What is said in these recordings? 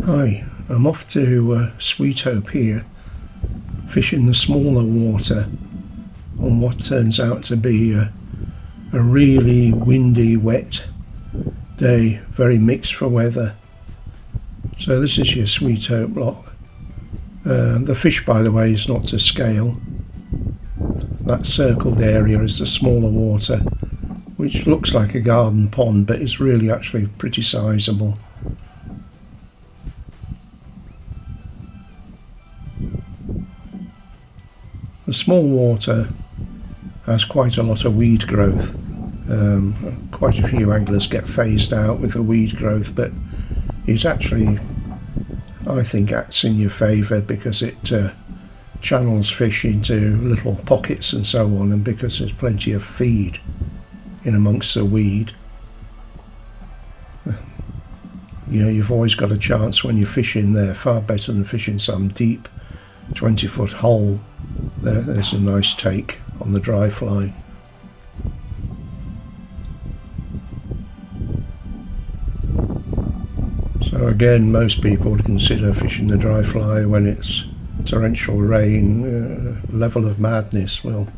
Hi, I'm off to Sweethope here, fishing the smaller water on what turns out to be a really windy, wet day, very mixed for weather. So this is your Sweethope lock. The fish, by the way, is not to scale. That circled area is the smaller water, which looks like a garden pond, but is really actually pretty sizable. The small water has quite a lot of weed growth. Quite a few anglers get phased out with the weed growth, but it actually, I think, acts in your favour because it channels fish into little pockets and so on, and because there's plenty of feed in amongst the weed. You've always got a chance when you're fishing there, far better than fishing some deep 20-foot hole. There's a nice take on the dry fly. So again, most people would consider fishing the dry fly when it's torrential rain, level of madness. Well,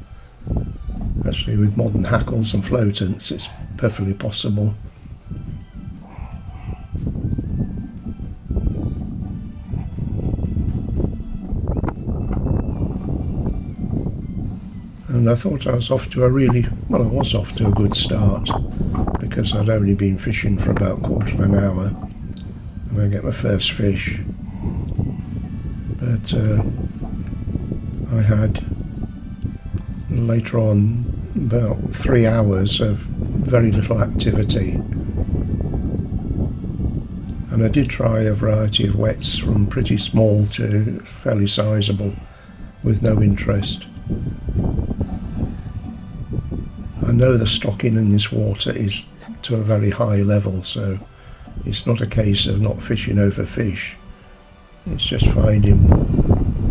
actually with modern hackles and floatants it's perfectly possible. And I thought I was off to I was off to a good start, because I'd only been fishing for about a quarter of an hour and I get my first fish. But I had later on about 3 hours of very little activity, and I did try a variety of wets from pretty small to fairly sizable with no interest. I know the stocking in this water is to a very high level, so it's not a case of not fishing over fish. It's just finding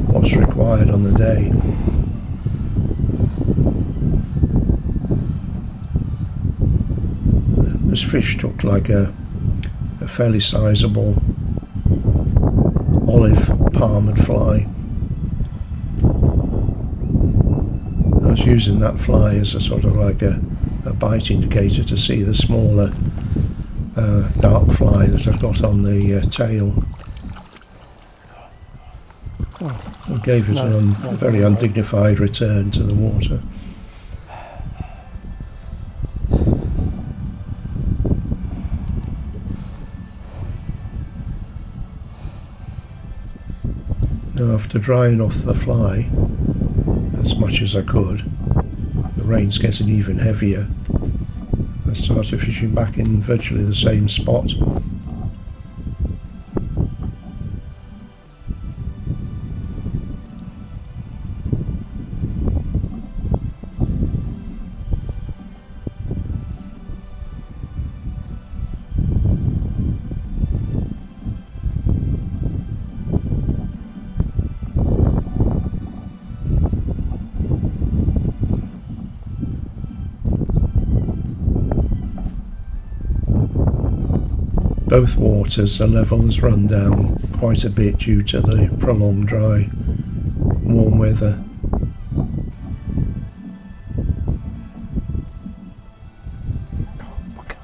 what's required on the day. This fish took like a fairly sizable olive palmed fly. I was using that fly as a sort of like a bite indicator to see the smaller dark fly that I've got on the tail. It gave it a very undignified return to the water. Now, after drying off the fly as much as I could, the rain's getting even heavier, I started fishing back in virtually the same spot. Both waters, the level has run down quite a bit due to the prolonged dry, warm weather.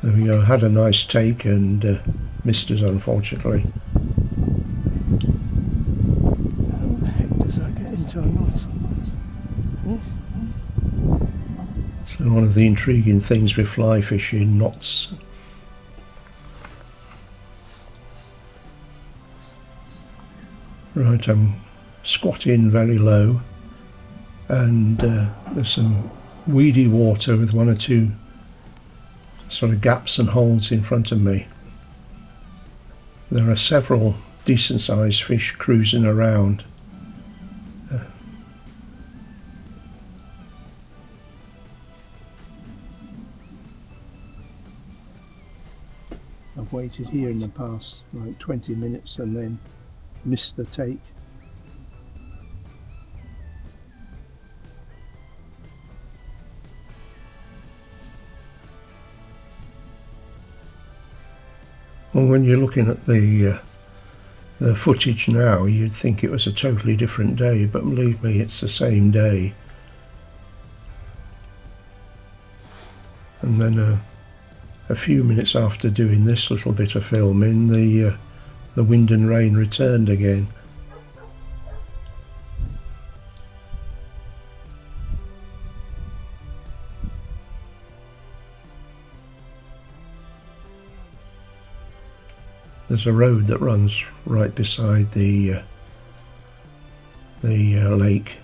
There we go, had a nice take and missed it, unfortunately. How the heck does that get into a knot? So one of the intriguing things with fly fishing, knots. Right, I'm squatting very low, and there's some weedy water with one or two sort of gaps and holes in front of me. There are several decent sized fish cruising around. I've waited here in the past like 20 minutes and then missed the take. Well, when you're looking at the the footage now, you'd think it was a totally different day, but believe me, it's the same day. And then a few minutes after doing this little bit of filming, the wind and rain returned again. There's a road that runs right beside the lake,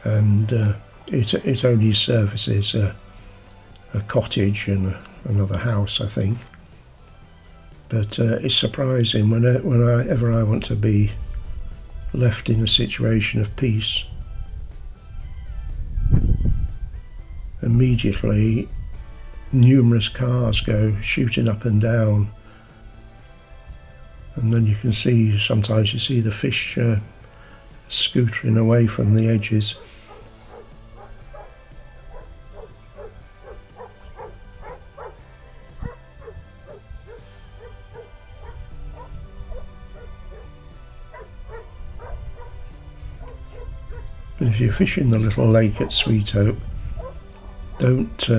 and it only services a cottage and another house, I think. But it's surprising whenever I want to be left in a situation of peace, immediately numerous cars go shooting up and down, and then you can see, sometimes you see the fish scootering away from the edges. But if you're fishing the little lake at Sweethope, don't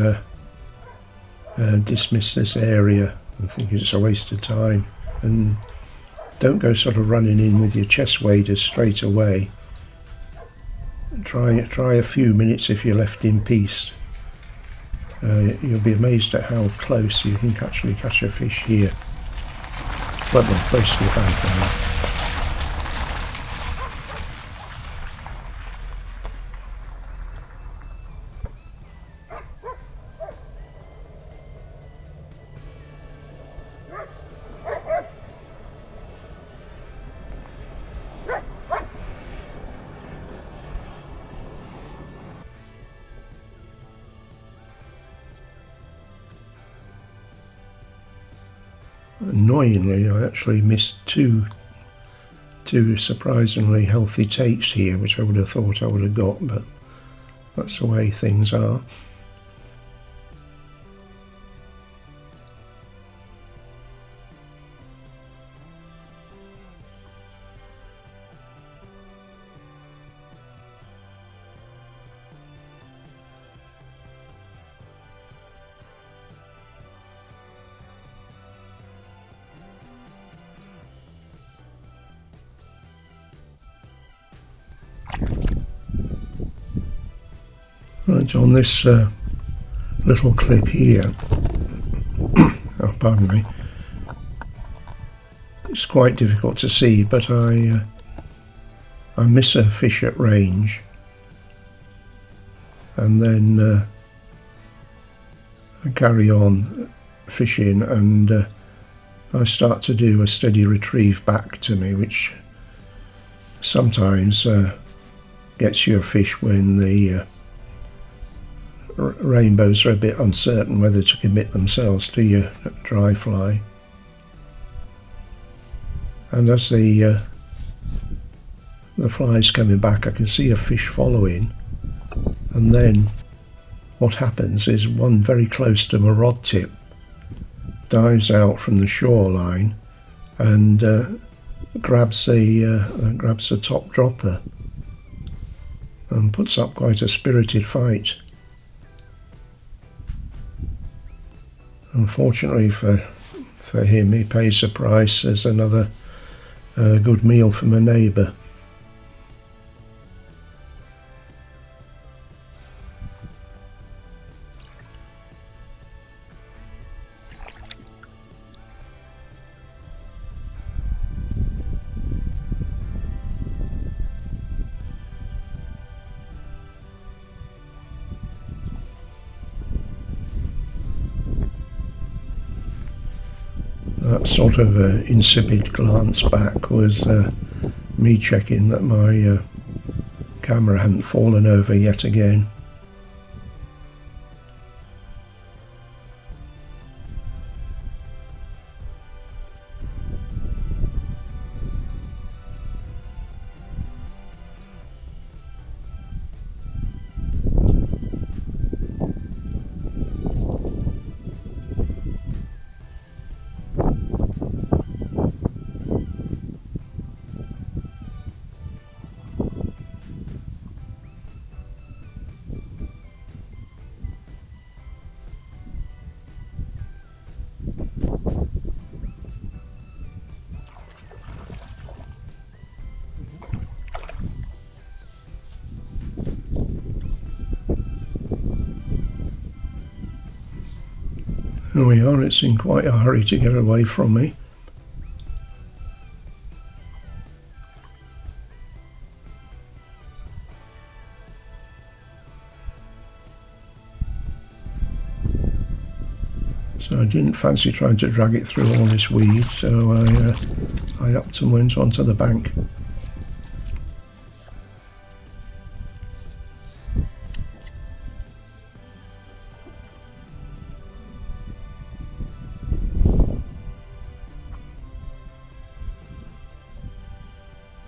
dismiss this area and think it's a waste of time, and don't go sort of running in with your chest waders straight away. Try a few minutes if you're left in peace. You'll be amazed at how close you can actually catch a fish here. Quite close to the bank now. Annoyingly, I actually missed two surprisingly healthy takes here, which I would have thought I would have got, but that's the way things are. Right, on this little clip here, oh, pardon me, it's quite difficult to see, but I miss a fish at range, and then I carry on fishing, and I start to do a steady retrieve back to me, which sometimes gets you a fish when the rainbows are a bit uncertain whether to commit themselves to your dry fly. And as the fly's coming back, I can see a fish following, and then what happens is one very close to my rod tip dives out from the shoreline and grabs the top dropper and puts up quite a spirited fight. Unfortunately for him, he pays the price as another good meal from a neighbour. That sort of insipid glance back was me checking that my camera hadn't fallen over yet again. There we are, it's in quite a hurry to get away from me. So I didn't fancy trying to drag it through all this weed, so I upped and went onto the bank.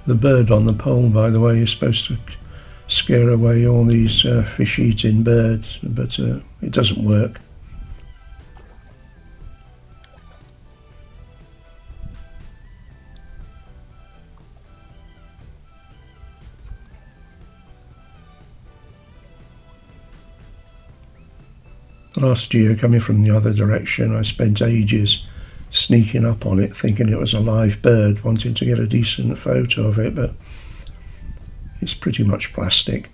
The bird on the pole, by the way, is supposed to scare away all these fish-eating birds, but it doesn't work. Last year, coming from the other direction, I spent ages sneaking up on it, thinking it was a live bird, wanting to get a decent photo of it, but it's pretty much plastic.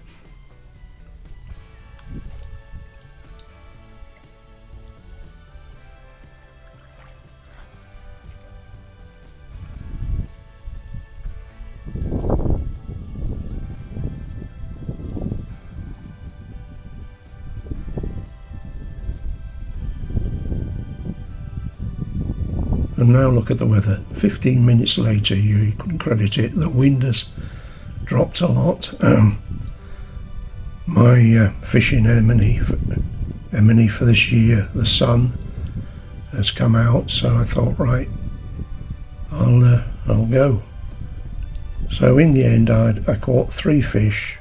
And now look at the weather. 15 minutes later, you couldn't credit it, the wind has dropped a lot. My fishing enemy for this year, the sun, has come out, so I thought, right, I'll go. So in the end, I caught 3 fish,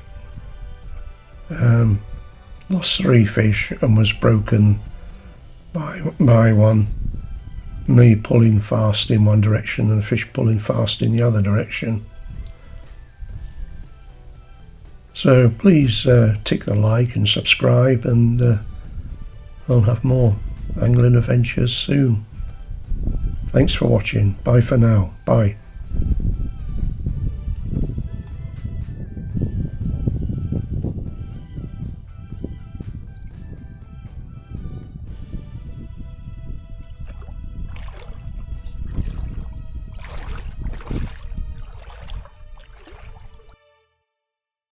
lost 3 fish, and was broken by one. Me pulling fast in one direction and the fish pulling fast in the other direction. So please tick the like and subscribe, and I'll have more angling adventures soon. Thanks for watching. Bye for now. Bye.